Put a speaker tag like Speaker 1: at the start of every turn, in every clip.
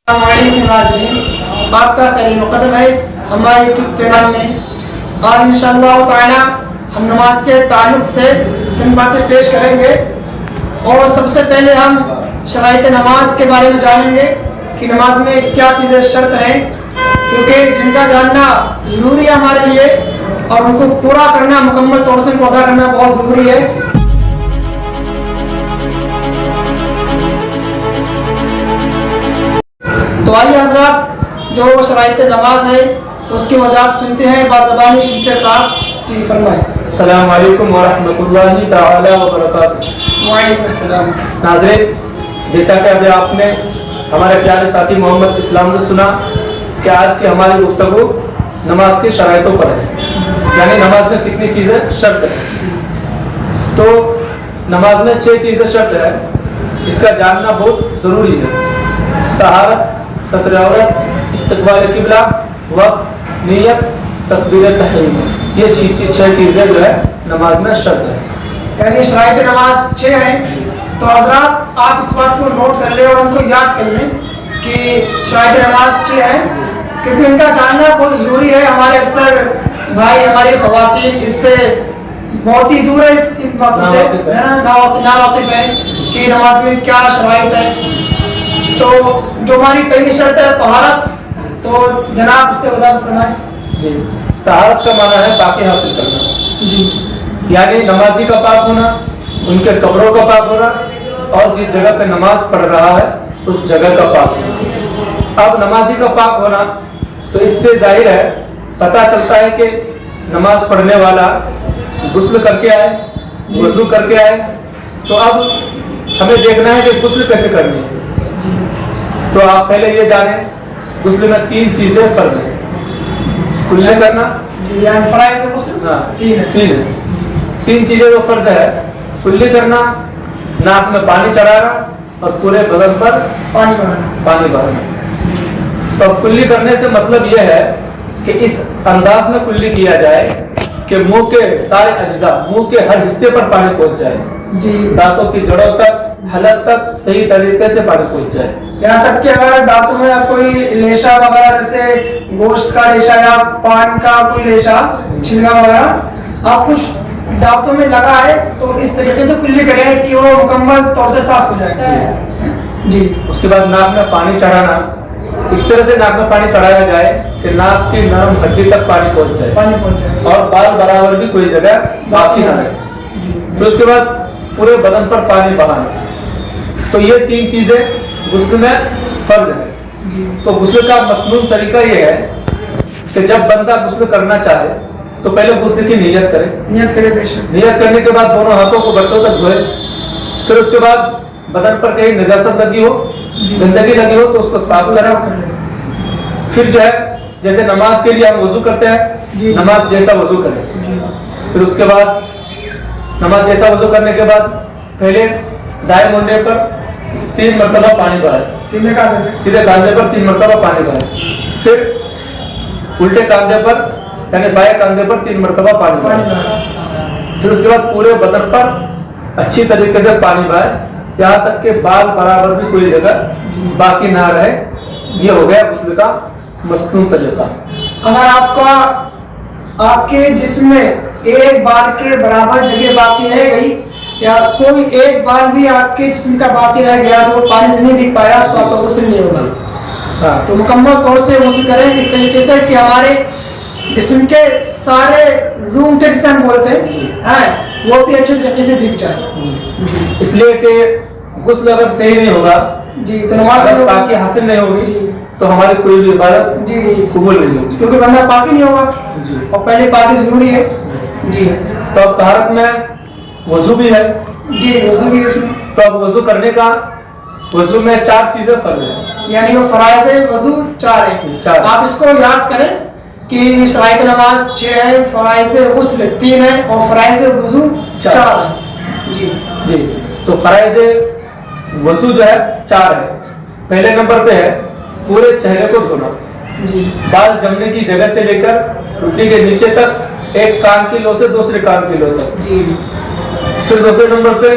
Speaker 1: السلام علیکم ناظرین، آپ کا خیر مقدم ہے ہمارے یوٹیوب چینل میں۔ آج انشاءاللہ تعالی ہم نماز کے تعلق سے چند باتیں پیش کریں گے، اور سب سے پہلے ہم شرائط نماز کے بارے میں جانیں گے کہ نماز میں کیا چیزیں شرط ہیں، کیونکہ جن کا جاننا ضروری ہے ہمارے لیے، اور ان کو پورا کرنا، مکمل طور سے ان کو ادا کرنا بہت ضروری ہے۔ تو آئیے حضرات، جو شرائط نماز ہے اس کی وضاحت سنتے ہیں بازبانی شمشیر صاحب جی، فرمائیں۔
Speaker 2: السلام علیکم ورحمۃ اللہ تعالی وبرکاتہ۔
Speaker 1: وعلیکم السلام۔
Speaker 2: ناظرین، جیسا کہ ابھی آپ نے ہمارے پیارے ساتھی محمد اسلام سے سنا کہ آج کی ہماری گفتگو نماز کی شرائطوں پر ہے، یعنی نماز میں کتنی چیزیں شرط ہیں۔ تو نماز میں 6 چیزیں شرط ہے، اس کا جاننا بہت ضروری ہے۔ طہارت، ستر عورت، استقبال قبلہ، وقت، نیت، تکبیر تحریم، یہ 6 چیزیں جو ہے نماز میں شرط ہے۔
Speaker 1: یعنی شرائط نماز 6 ہیں، تو حضرات آپ اس بات کو نوٹ کر لیں اور ان کو یاد کر لیں کہ شرائط نماز 6 ہیں، کیونکہ ان کا جاننا بہت ضروری ہے۔ ہمارے اکثر بھائی، ہماری خواتین اس سے بہت ہی دور ہے، ان باتوں سے ناواقف ہے کہ نماز میں کیا شرائط ہے۔ تو جو ہماری پہلی شرط ہے طہارت، تو جناب اس پہ وضاحت فرمائیں۔
Speaker 2: جی، طہارت کا معنی ہے پاکی حاصل کرنا،
Speaker 1: جی،
Speaker 2: یعنی نمازی کا پاک ہونا، ان کے کپڑوں کا پاک ہونا، اور جس جگہ پہ نماز پڑھ رہا ہے اس جگہ کا پاک ہونا۔ اب نمازی کا پاک ہونا، تو اس سے ظاہر ہے، پتہ چلتا ہے کہ نماز پڑھنے والا غسل کر کے آئے، وضو کر کے آئے۔ تو اب ہمیں دیکھنا ہے کہ غسل کیسے کرنی ہے۔ تو آپ پہلے یہ جانیں، غسل میں 3 چیزیں فرض ہیں۔ کلے کرنا،
Speaker 1: جی، یعنی فرائض غسل
Speaker 2: ہاں
Speaker 1: 3 ہیں۔
Speaker 2: 3 چیزیں جو فرض ہے، کلی کرنا، ناک میں پانی چڑھانا، اور پورے بدن پر پانی بہانا۔ تو کلی کرنے سے مطلب یہ ہے کہ اس انداز میں کلی کیا جائے کہ منہ کے سارے اجزاء، منہ کے ہر حصے پر پانی پہنچ جائے،
Speaker 1: جی،
Speaker 2: دانتوں کی جڑوں تک، حلق تک صحیح طریقے سے پانی پہنچ جائے۔
Speaker 1: یہاں تک کہ اگر دانتوں میں کوئی ریشہ وغیرہ، جیسے گوشت کا ریشہ یا پان کا کوئی ریشہ، چھلکا وغیرہ آپ کچھ دانتوں میں لگا ہے، تو اس طریقے سے کلی کریں کہ وہ مکمل طور سے صاف ہو جائے۔ جی،
Speaker 2: اس کے بعد ناک میں پانی چڑھانا، اس طرح سے ناک میں پانی چڑھایا جائے کہ ناک کی نرم ہڈی تک پانی پہنچ جائے،
Speaker 1: پانی پہنچ جائے،
Speaker 2: اور بال برابر بھی کوئی جگہ باقی نہ رہے۔ پھر اس کے بعد پورے بدن پر پانی بہانا۔ تو یہ 3 چیزیں غسل میں فرض ہے۔ تو غسل کا مسنون طریقہ یہ ہے کہ جب بندہ غسل کرنا چاہے تو پہلے غسل کی نیت کرے،
Speaker 1: نیت کرے بے شک۔
Speaker 2: نیت کرنے کے بعد دونوں ہاتھوں کو گھٹنوں تک دھوئے، پھر اس کے بعد بدن پر کہیں نجاست لگی ہو، گندگی لگی ہو تو اس کو صاف کریں۔ پھر جو ہے جیسے نماز کے لیے ہم وضو کرتے ہیں، نماز جیسا وضو کریں۔ پھر اس کے بعد نماز جیسا وضو کرنے کے بعد پہلے دائیں مونڈے پر 3 مرتبہ پانی بہائے، سیدھے کاندھے پر 3 مرتبہ پانی بہائے، پھر الٹے کاندھے پر یعنی بائیں کاندھے پر 3 مرتبہ پانی بہائے، پھر اس کے بعد پورے بدن پر اچھی طریقے سے پانی بہائے، یہاں تک کہ بال برابر بھی کوئی جگہ باقی نہ رہے۔ یہ ہو گیا غسل کا مسنون طریقہ۔
Speaker 1: اگر آپ کے جسم میں ایک بال کے برابر جگہ باقی رہ گئی، یا کوئی ایک بال بھی آپ کے جسم کا باقی رہ گیا تو وہ پانی سے نہیں دکھ پایا، تو آپ کا غسل نہیں ہوگا۔ تو مکمل طور سے غسل کریں اس طریقے سے کہ ہمارے جسم کے سارے روم کے جسے ہم بولتے ہیں وہ بھی اچھے طریقے سے دکھ جائے۔
Speaker 2: اس لیے کہ غسل اگر صحیح نہیں ہوگا،
Speaker 1: جی، تو نماز
Speaker 2: پاکی حاصل نہیں ہوگی، تو ہماری کوئی بھی عبادت قبول نہیں ہوگی،
Speaker 1: کیونکہ بندہ پاکی نہیں ہوگا، اور پہلے پاکی ضروری ہے۔ جی،
Speaker 2: تو اب طہارت میں وضو بھی ہے۔
Speaker 1: جی، وضو بھی ہے اس میں۔
Speaker 2: تو اب وضو کرنے کا، وضو میں 4 چیزیں فرض ہیں،
Speaker 1: یعنی وہ فرائض وضو 4 ہیں۔ آپ اس کو یاد کریں کہ شرائط نماز 6 ہے، فرائض غسل 3 ہے، اور فرائض وضو 4 ہے۔
Speaker 2: جی، تو فرائض وضو جو ہے 4 ہے۔ پہلے نمبر پہ ہے پورے چہرے کو دھونا، بال جمنے کی جگہ سے لے کر ٹھڈی کے نیچے تک، ایک کان کی لو سے دوسرے کان کی لو تک۔ پھر دوسرے نمبر پہ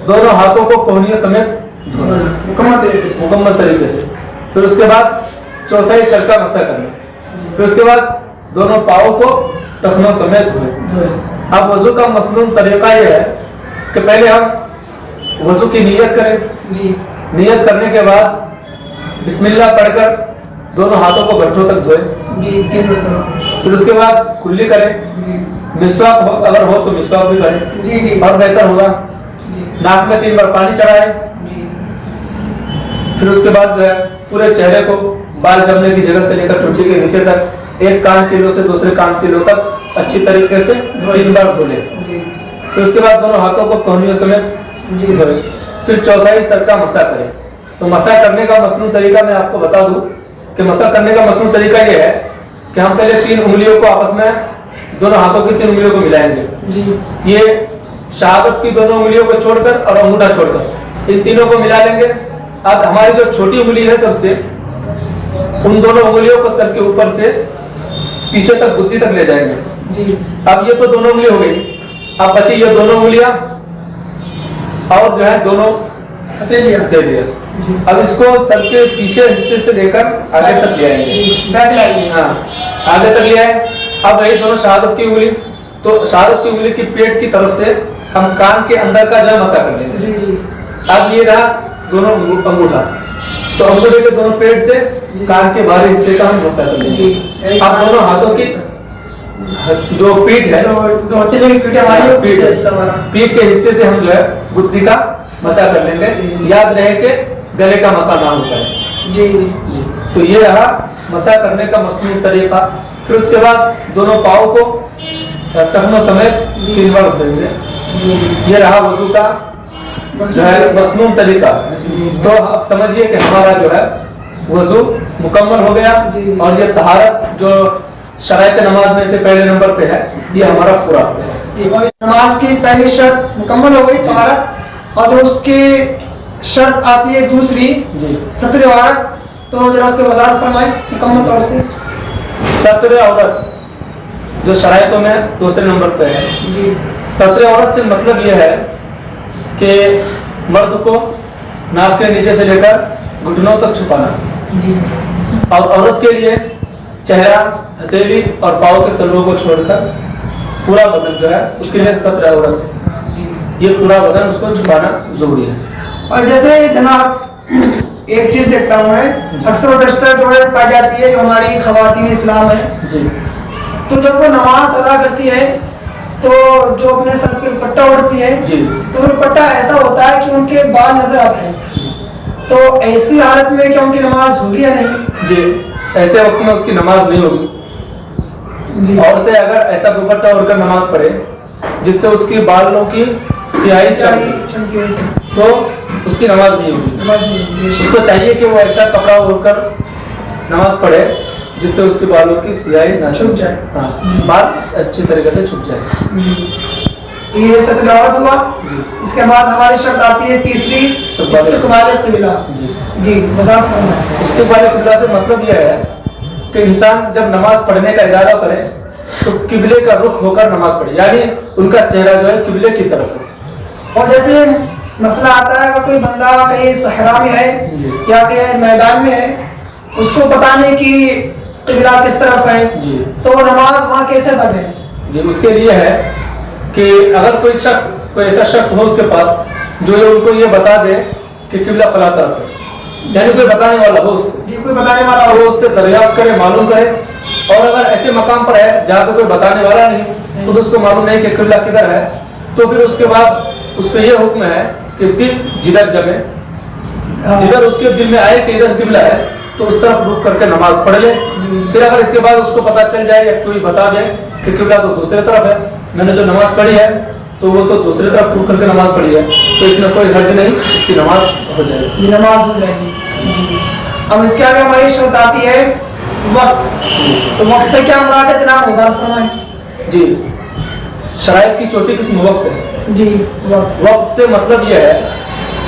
Speaker 2: دونوں ہاتھوں کو کوہنیوں سمیت دھونا مکمل طریقے سے۔ फिर उसके बाद चौथा ही सर का मसा करना, फिर उसके बाद दोनों पाँव को टखनों समेत धोए। अब वजू का मसनून तरीका ये है कि पहले हम वजू की नीयत करें
Speaker 1: जी
Speaker 2: नियत करने के बाद बिस्मिल्लाह पढ़कर दोनों हाथों को गठ्ठों तक धोए।
Speaker 1: जी 3 मरतबा
Speaker 2: फिर उसके बाद कुल्ली करें,
Speaker 1: जी
Speaker 2: मिसवाक हो अगर हो तो मिसवाक भी करें
Speaker 1: जी जी
Speaker 2: और बेहतर होगा।
Speaker 1: जी
Speaker 2: नाक में 3 बार पानी चढ़ाए।
Speaker 1: जी
Speaker 2: फिर उसके बाद जो है पूरे चेहरे को बाल जमने की जगह से लेकर चोटी के नीचे तक एक कान किलो से दूसरे कान किलो तक अच्छी तरीके से 3 बार धो ले।
Speaker 1: जी
Speaker 2: फिर उसके बाद दोनों हाथों को कोहनियों समेत
Speaker 1: जी
Speaker 2: धोए। फिर चौथा ही सर का मसा करें। तो मसा करने का मसनून तरीका मैं आपको बता दूं कि मसा करने का मसनून तरीका ये है कि हम पहले 3 उंगलियों को आपस में दोनों हाथों की 3 उंगलियों को मिलाएंगे।
Speaker 1: जी
Speaker 2: ये शहादत की दोनों उंगलियों को छोड़कर और अंगूठा छोड़कर इन तीनों को मिला लेंगे। अब हमारी जो छोटी उंगली है सबसे, उन दोनों उंगलियों को सर के ऊपर से पीछे तक बुद्धि तक ले जाएंगे।
Speaker 1: जी
Speaker 2: अब ये तो दोनों उंगली हो गई, अब बची ये दोनों उंगलियां और जो है दोनों हथेलियां।
Speaker 1: जी
Speaker 2: अब इसको सर के पीछे हिस्से से लेकर आगे तक ले आएंगे।
Speaker 1: बैक लाइए।
Speaker 2: हाँ, आगे तक ले आए। अब रही दोनों शहादत की उंगली, तो शहादत की उंगली की पेट की तरफ से हम कान के अंदर का जो मसा कर लेंगे।
Speaker 1: जी जी
Speaker 2: अब ये रहा दोनों अंगूठा, तो अंगूठे के दोनों पेट से कान के बाहरी हिस्से का हम मसा कर लेंगे। अब दोनों हाथों की जो पीठ है,
Speaker 1: जो हथेली की पीठ हमारी
Speaker 2: पीठ है,
Speaker 1: हिस्सा हमारा।
Speaker 2: पीठ के हिस्से से हम जो है बुद्धि का मसा कर लेंगे। याद रहे कि गले का मसा ना होता है।
Speaker 1: जी जी
Speaker 2: तो ये रहा मसा करने का मसनून तरीका। फिर उसके बाद दोनों पाँव को टखनों समेत 3 बार धोएंगे। ये रहा वजू का जो है मसनून तरीका। तो आप समझिए कि हमारा जो है वजू मुकम्मल हो गया और ये तहारत जो शराइत नमाज में से पहले नंबर पे है, ये हमारा पूरा हो गया।
Speaker 1: नमाज की पहली शर्त मुकम्मल हो गई तुम्हारा, और जो उसकी शर्त आती है दूसरी
Speaker 2: जी
Speaker 1: सत्र औरत, तो जरा उस पर वजाहत फरमाएं मुकम्मल तौर से।
Speaker 2: सत्र औरत जो शराइतों में दूसरे नंबर पे है।
Speaker 1: जी
Speaker 2: सत्र औरत से मतलब यह है कि मर्द को नाक के नीचे से लेकर घुटनों तक छुपाना,
Speaker 1: जी
Speaker 2: और औरत के लिए चेहरा, हथेली और पाँव के तलुओं को छोड़कर पूरा बदन जो है उसके लिए सत्र औरत है। ये पूरा बदन उसको छुपाना जरूरी है।
Speaker 1: और जैसे जनाब एक चीज देखता हूँ मैं, अक्सर और बेशतर जो है पाई जाती है जो हमारी खवातीन इस्लाम है,
Speaker 2: जी
Speaker 1: तो जब वो नमाज अदा करती है तो जो अपने सर पे दुपट्टा ओढ़ती है,
Speaker 2: जी
Speaker 1: तो वो दुपट्टा ऐसा होता है कि उनके बाल नजर आते हैं। तो ऐसी हालत में क्या उनकी नमाज होगी या नहीं?
Speaker 2: जी ऐसे वक्त में उसकी नमाज नहीं होगी।
Speaker 1: जी
Speaker 2: औरतें अगर ऐसा दुपट्टा ओढ़कर नमाज पढ़े जिससे उसकी बालों की स्याही
Speaker 1: चमकी हुई
Speaker 2: तो उसकी नमाज नहीं होगी।
Speaker 1: नमाज नहीं होगी।
Speaker 2: उसको चाहिए कि वो ऐसा कपड़ा ओढ़कर नमाज पढ़े जिससे उसके बालों की स्याही ना
Speaker 1: छुप जाए।
Speaker 2: हाँ, बाल अच्छी तरीके से छुप जाए।
Speaker 1: तो ये सत्र औरत हुआ।
Speaker 2: जी
Speaker 1: इसके बाद हमारी शर्त आती है तीसरी, इस्तक़बाल क़िबला।
Speaker 2: जी
Speaker 1: जी वजाहत फरमाएं।
Speaker 2: इस्तक़बाल क़िबला से मतलब यह है कि इंसान जब नमाज पढ़ने का इरादा करे तो किबले का रुख होकर नमाज पढ़े, यानी उनका चेहरा जो है किबले की तरफ हो।
Speaker 1: और जैसे मसला आता है अगर कोई बंदा कहीं सहरा में है या कहीं मैदान में है, उसको पता नहीं कि क़िबला किस तरफ है,
Speaker 2: जी
Speaker 1: तो वो नमाज वहाँ कैसे अदा करे?
Speaker 2: जी उसके लिए है कि अगर कोई ऐसा शख्स हो उसके पास जो ये उनको ये बता दे कि किबला फला तरफ है, यानी कोई बताने वाला हो उसको,
Speaker 1: जी कोई बताने वाला
Speaker 2: और
Speaker 1: हो।
Speaker 2: वो उससे दरियाफ्त करे, मालूम करे। और अगर ऐसे मकाम पर है जहाँ पे कोई बताने वाला नहीं, खुद उसको मालूम नहीं कि किबला किधर है, तो फिर उसके बाद उसको ये हुक्म है कि दिल जिधर जमे, जिधर उसके दिल में आए कि इधर किबला है, तो उस तरफ रुक करके नमाज पढ़ ले। फिर अगर इसके बाद उसको पता चल जाए या कोई बता दे कि किबला तो दूसरी तरफ है, मैंने जो नमाज पढ़ी है तो वो तो दूसरी तरफ रुक करके नमाज पढ़ी है, तो इसमें कोई हर्ज नहीं, इसकी नमाज हो जाएगी।
Speaker 1: ये नमाज हो जाएगी। जी अब इसके आगे हमारी शर्त आती है वक्त। तो वक्त से क्या मुराद है जनाब, वजाहत फरमाएं।
Speaker 2: जी शराइत की चौथी किस्म वक्त है।
Speaker 1: जी वक्त।
Speaker 2: वक्त से मतलब यह है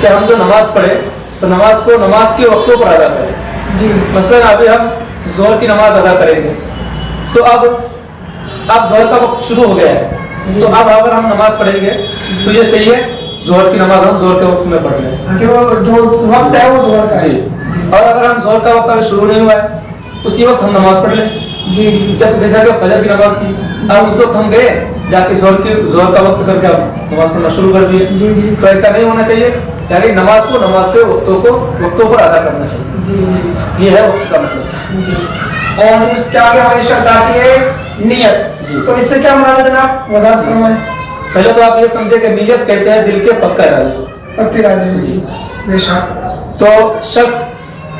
Speaker 2: कि हम जो नमाज पढ़े तो नमाज को नमाज के वक्तों पर अदा करें।
Speaker 1: जी
Speaker 2: मसलन अभी हम जोहर की नमाज अदा करेंगे, तो अब जोहर का वक्त शुरू हो गया है, तो अब अगर हम नमाज पढ़ेंगे तो ये सही है जोहर की नमाज हम जोहर के वक्त में पढ़ लें।
Speaker 1: कि वो जो वक्त है वो ज़ोहर का है।
Speaker 2: जी और अगर हम जोहर का वक्त अभी शुरू नहीं हुआ है उसी वक्त हम नमाज पढ़ लें।
Speaker 1: जी जी
Speaker 2: जब जैसा कि फजर की नमाज थी, अब उस वक्त हम गए जाके जोहर का वक्त करके हम नमाज पढ़ना शुरू कर दिए।
Speaker 1: जी जी
Speaker 2: तो ऐसा नहीं होना चाहिए, यानी नमाज के वक्तों पर अदा करना चाहिए।
Speaker 1: जी
Speaker 2: ये है वक्त का मतलब।
Speaker 1: जी। और इसके आगे हमारी शर्त आती है नियत।
Speaker 2: जी।
Speaker 1: तो इससे क्या मुराद है जनाब, वजाहत फरमाएं।
Speaker 2: पहले तो आप ये समझे कि नियत कहते हैं दिल के पक्का इरादा।
Speaker 1: पक्की इरादे में, जी बेशक।
Speaker 2: तो शख्स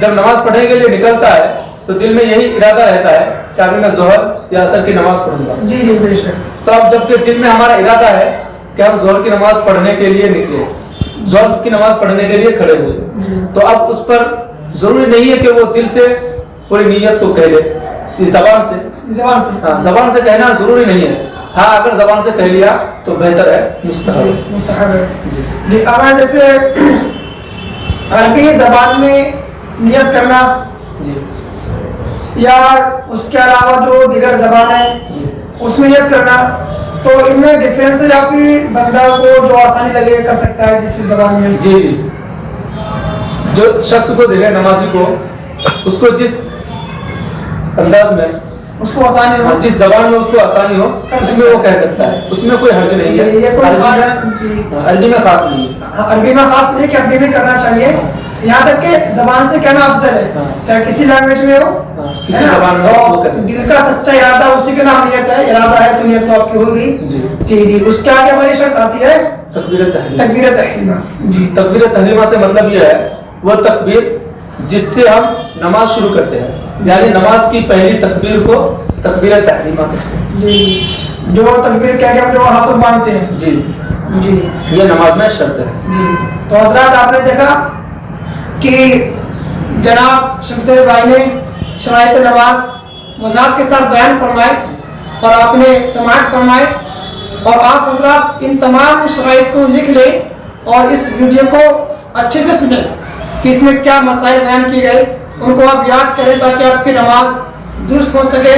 Speaker 2: जब नमाज पढ़ने के लिए निकलता है तो दिल में यही इरादा रहता है कि अभी मैं जोहर या असर की नमाज पढ़ूंगा।
Speaker 1: जी जी बेशक।
Speaker 2: तो अब जबकि दिल में हमारा इरादा है कि हम जोहर की नमाज पढ़ने के लिए निकले, जोहर की नमाज पढ़ने के लिए खड़े हुए, तो अब उस पर जरूरी नहीं है कि वो दिल से पूरी नीयत को कह ले, इस जबान से। हाँ, जबान से कहना जरूरी नहीं है। हाँ, अगर जबान से कह लिया तो बेहतर है,
Speaker 1: मुस्तहब है। जी, अगर जैसे अरबी जबान में नियत करना
Speaker 2: जी
Speaker 1: या उसके अलावा जो दीगर जबान है
Speaker 2: जी
Speaker 1: उसमें नियत करना, तो इनमें डिफरेंस है या फिर बंदा को जो आसानी लगे कर सकता है जिस जबान में?
Speaker 2: जी जी, जो शख्स को देखे नमाजी को, उसको जिस अंदाज में
Speaker 1: उसको आसानी हो,
Speaker 2: जिस जबान में उसको आसानी हो उसमें वो कह सकता है, उसमें कोई हर्ज नहीं है।
Speaker 1: ये कोई
Speaker 2: अरबी में खास नहीं है।
Speaker 1: अरबी में खास नहीं कि अरबी में करना चाहिए, यहाँ तक कि जबान से कहना अफजल है, चाहे किसी लैंग्वेज में हो,
Speaker 2: किसी जबान में हो, वो कह सकते हैं।
Speaker 1: दिल का सच्चा इरादा उसी के नाम नियत है। इरादा है तो नियत तो आपकी होगी। जी जी। उसके आगे हमारी शर्त आती है
Speaker 2: तकबीर
Speaker 1: तहरीमा। जी,
Speaker 2: तकबीर तहरीमा से मतलब ये है वो तकबीर जिससे हम नमाज शुरू करते हैं, यानी नमाज की पहली तकबीर को तकबीर तहरीमा कहते हैं।
Speaker 1: जी, जो तकबीर कह के हम जो हाथों बांधते हैं।
Speaker 2: जी
Speaker 1: जी,
Speaker 2: ये नमाज में शर्त है।
Speaker 1: जी। तो हजरात आपने देखा कि जनाब शमशेर भाई ने शराइत नमाज वजाहत के साथ बयान फरमाए और आपने समाअत फरमाए, और आप हजरात इन तमाम शराइत को लिख लें और इस वीडियो को अच्छे से सुनें कि इसमें क्या मसाइल बयान किए गए, उनको आप याद करें ताकि आपकी नमाज दुरुस्त हो सके,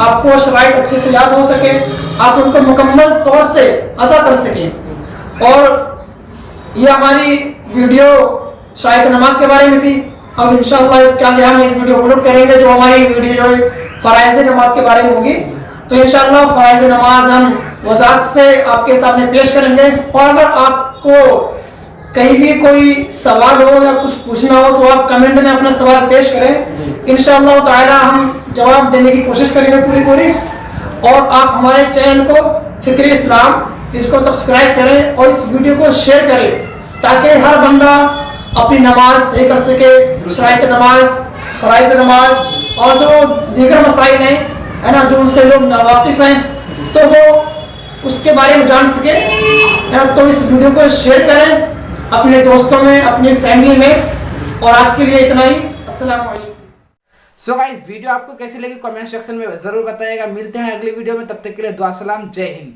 Speaker 1: आपको शराइत अच्छे से याद हो सके, आप उनको मुकम्मल तौर से अदा कर सकें। और ये हमारी वीडियो शायद नमाज के बारे में थी। अब इंशाअल्लाह इसके आगे हम एक वीडियो अपलोड करेंगे जो हमारी वीडियो फराइज़ नमाज के बारे में होगी। तो इंशाअल्लाह फराइज़ नमाज हम वजाहत से आपके सामने पेश करेंगे। और अगर आपको कहीं भी कोई सवाल हो या कुछ पूछना हो तो आप कमेंट में अपना सवाल पेश करें, इंशाअल्लाह ताला हम जवाब देने की कोशिश करेंगे पूरी। और आप हमारे चैनल को फिक्र इस्लाम इसको सब्सक्राइब करें और इस वीडियो को शेयर करें ताकि हर बंदा अपनी नमाज सही कर सके। शराइत नमाज, फराइज़ नमाज और जो दीगर मसाइल हैं है ना, जो उनसे लोग नावाकिफ हैं, तो वो उसके बारे में जान सके। तो इस वीडियो को शेयर करें अपने दोस्तों में, अपनी फैमिली में। और आज के लिए इतना ही। अस्सलाम वालेकुम।
Speaker 3: सो गाइस, वीडियो आपको कैसी लगी कमेंट सेक्शन में जरूर बताइएगा। मिलते हैं अगली वीडियो में, तब तक के लिए दुआ सलाम, जय हिंद।